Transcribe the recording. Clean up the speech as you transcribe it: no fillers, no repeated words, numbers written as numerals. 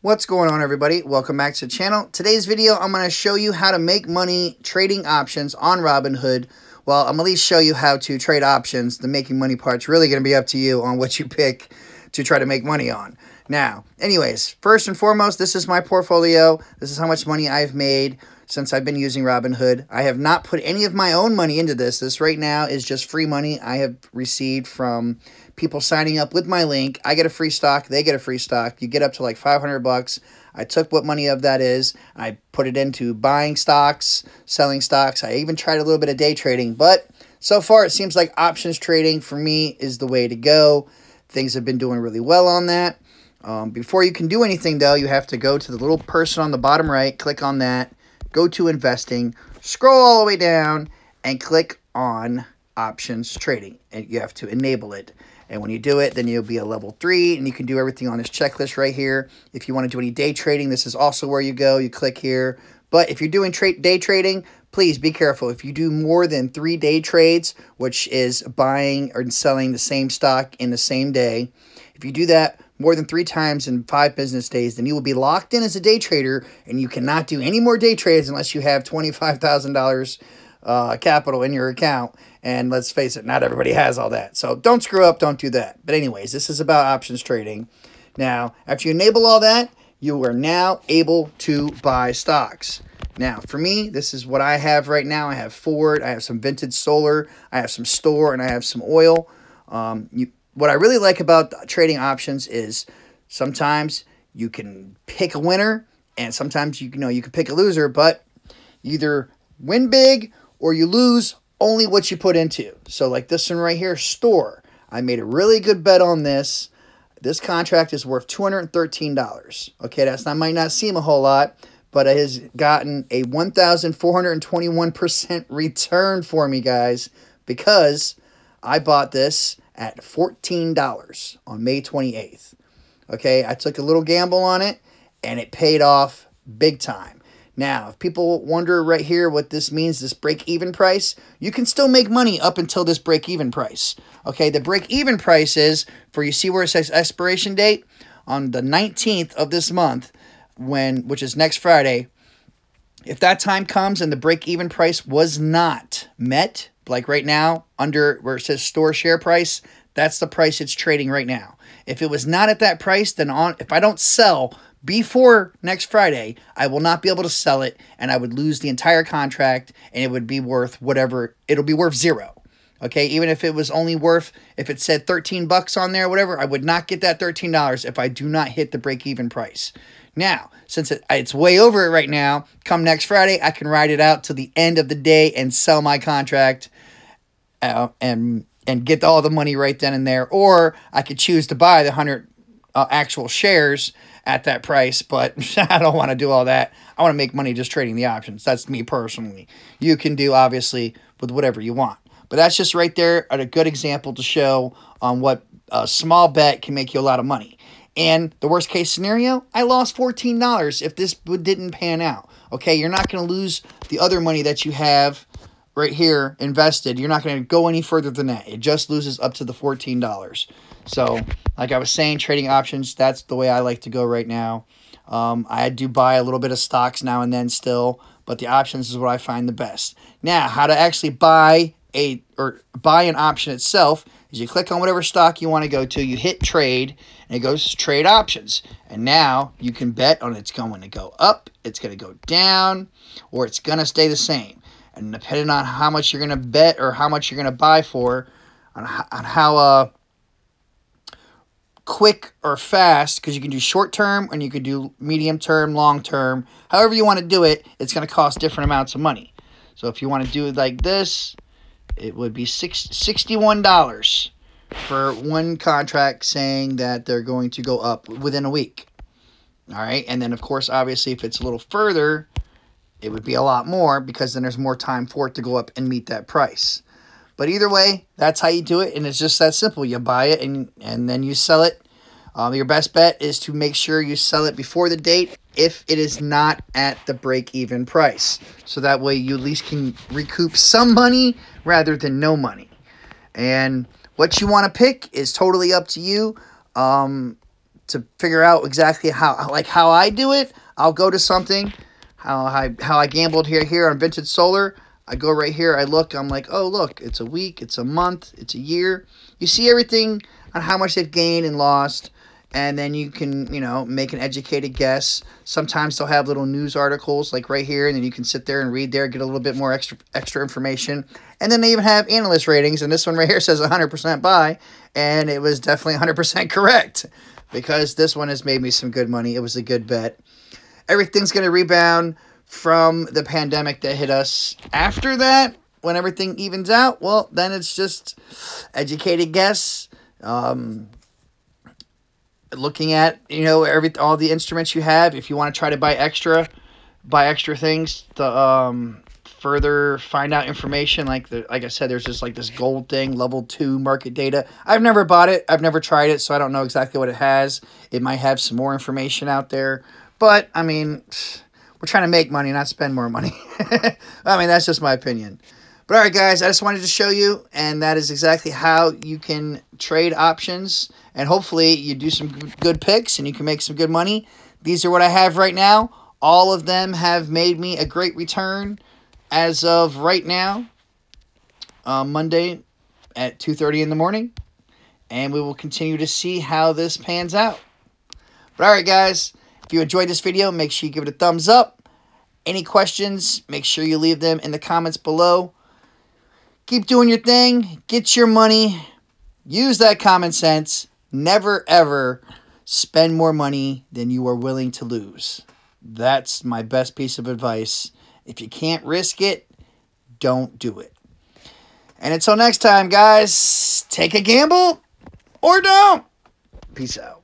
What's going on, everybody? Welcome back to the channel. Today's video, I'm going to show you how to make money trading options on Robinhood. Well, I'm at least show you how to trade options. The making money part's really going to be up to you on what you pick to try to make money on. Now, anyways, first and foremost, this is my portfolio. This is how much money I've made since I've been using Robinhood. I have not put any of my own money into this. This right now is just free money I have received from people signing up with my link. I get a free stock. They get a free stock. You get up to like 500 bucks. I took what money of that is. I put it into buying stocks, selling stocks. I even tried a little bit of day trading. But so far, it seems like options trading for me is the way to go. Things have been doing really well on that. Before you can do anything, though, you have to go to the little person on the bottom right, click on that, go to investing, scroll all the way down, and click on options trading. And you have to enable it. And when you do it, then you'll be a level 3, and you can do everything on this checklist right here. If you want to do any day trading, this is also where you go. You click here. But if you're doing day trading, please be careful. If you do more than 3 day trades, which is buying or selling the same stock in the same day, if you do that more than 3 times in 5 business days, then you will be locked in as a day trader, and you cannot do any more day trades unless you have $25,000 capital in your account. And let's face it, not everybody has all that. So don't screw up, don't do that. But anyways, this is about options trading. Now, after you enable all that, you are now able to buy stocks. Now, for me, this is what I have right now. I have Ford, I have some Vintage Solar, I have some Store, and I have some oil. What I really like about trading options is sometimes you can pick a winner, and sometimes you can pick a loser, but you either win big or you lose only what you put into. So like this one right here, Store. I made a really good bet on this. This contract is worth $213. Okay, that might not seem a whole lot, but it has gotten a 1,421% return for me, guys, because I bought this at $14 on May 28th. Okay, I took a little gamble on it, and it paid off big time. Now, if people wonder right here what this means, this break-even price, you can still make money up until this break-even price. Okay, the break-even price is, you see where it says expiration date? On the 19th of this month, which is next Friday, if that time comes and the break-even price was not met, like right now, under where it says store share price, that's the price it's trading right now. If it was not at that price, then if I don't sell before next Friday, I will not be able to sell it, and I would lose the entire contract, and it would be worth whatever. It'll be worth 0. Okay, even if it was only worth, if it said 13 bucks on there or whatever, I would not get that $13 if I do not hit the break-even price. Now, since it's way over it right now, come next Friday, I can ride it out to the end of the day and sell my contract and get all the money right then and there. Or I could choose to buy the 100 actual shares at that price, but I don't want to do all that. I want to make money just trading the options. That's me personally. You can do, obviously, with whatever you want. But that's just right there a good example to show on what a small bet can make you a lot of money. And the worst case scenario, I lost $14 if this didn't pan out. Okay, you're not going to lose the other money that you have right here invested. You're not going to go any further than that. It just loses up to the $14. So, like I was saying, trading options, that's the way I like to go right now. I do buy a little bit of stocks now and then still, but the options is what I find the best. Now, how to actually buy an option itself is you click on whatever stock you want to go to, you hit trade, and it goes to trade options. And now you can bet on it's going to go up, it's going to go down, or it's going to stay the same. And depending on how much you're going to bet or how much you're going to buy for, on how quick or fast, because you can do short term and you can do medium term, long term. However you want to do it, it's going to cost different amounts of money. So if you want to do it like this, it would be $61 for one contract saying that they're going to go up within a week. All right, and then of course, obviously, if it's a little further, it would be a lot more because then there's more time for it to go up and meet that price. But either way, that's how you do it, and it's just that simple. You buy it, and then you sell it. Your best bet is to make sure you sell it before the date if it is not at the break-even price. So that way you at least can recoup some money rather than no money. And what you want to pick is totally up to you. to figure out exactly how I do it, I'll go to something, how I gambled here on Vintage Solar. I go right here, I look, I'm like, oh, look, it's a week, it's a month, it's a year. You see everything on how much they've gained and lost, and then you can, you know, make an educated guess. Sometimes they'll have little news articles like right here, and then you can sit there and read there, get a little bit more extra information. And then they even have analyst ratings, and this one right here says 100% buy, and it was definitely 100% correct because this one has made me some good money. It was a good bet. Everything's going to rebound from the pandemic that hit us. After that, when everything evens out, well, then it's just educated guess. Looking at, you know, all the instruments you have. If you want to try to buy extra things to further find out information. Like I said, there's just like this gold thing, level 2 market data. I've never bought it. I've never tried it, so I don't know exactly what it has. It might have some more information out there. But, I mean, we're trying to make money, not spend more money. I mean, that's just my opinion. But all right, guys, I just wanted to show you, and that is exactly how you can trade options. And hopefully you do some good picks and you can make some good money. These are what I have right now. All of them have made me a great return as of right now, Monday at 2:30 in the morning. And we will continue to see how this pans out. But all right, guys, if you enjoyed this video, make sure you give it a thumbs up. Any questions, make sure you leave them in the comments below. Keep doing your thing. Get your money. Use that common sense. Never, ever spend more money than you are willing to lose. That's my best piece of advice. If you can't risk it, don't do it. And until next time, guys, take a gamble or don't. Peace out.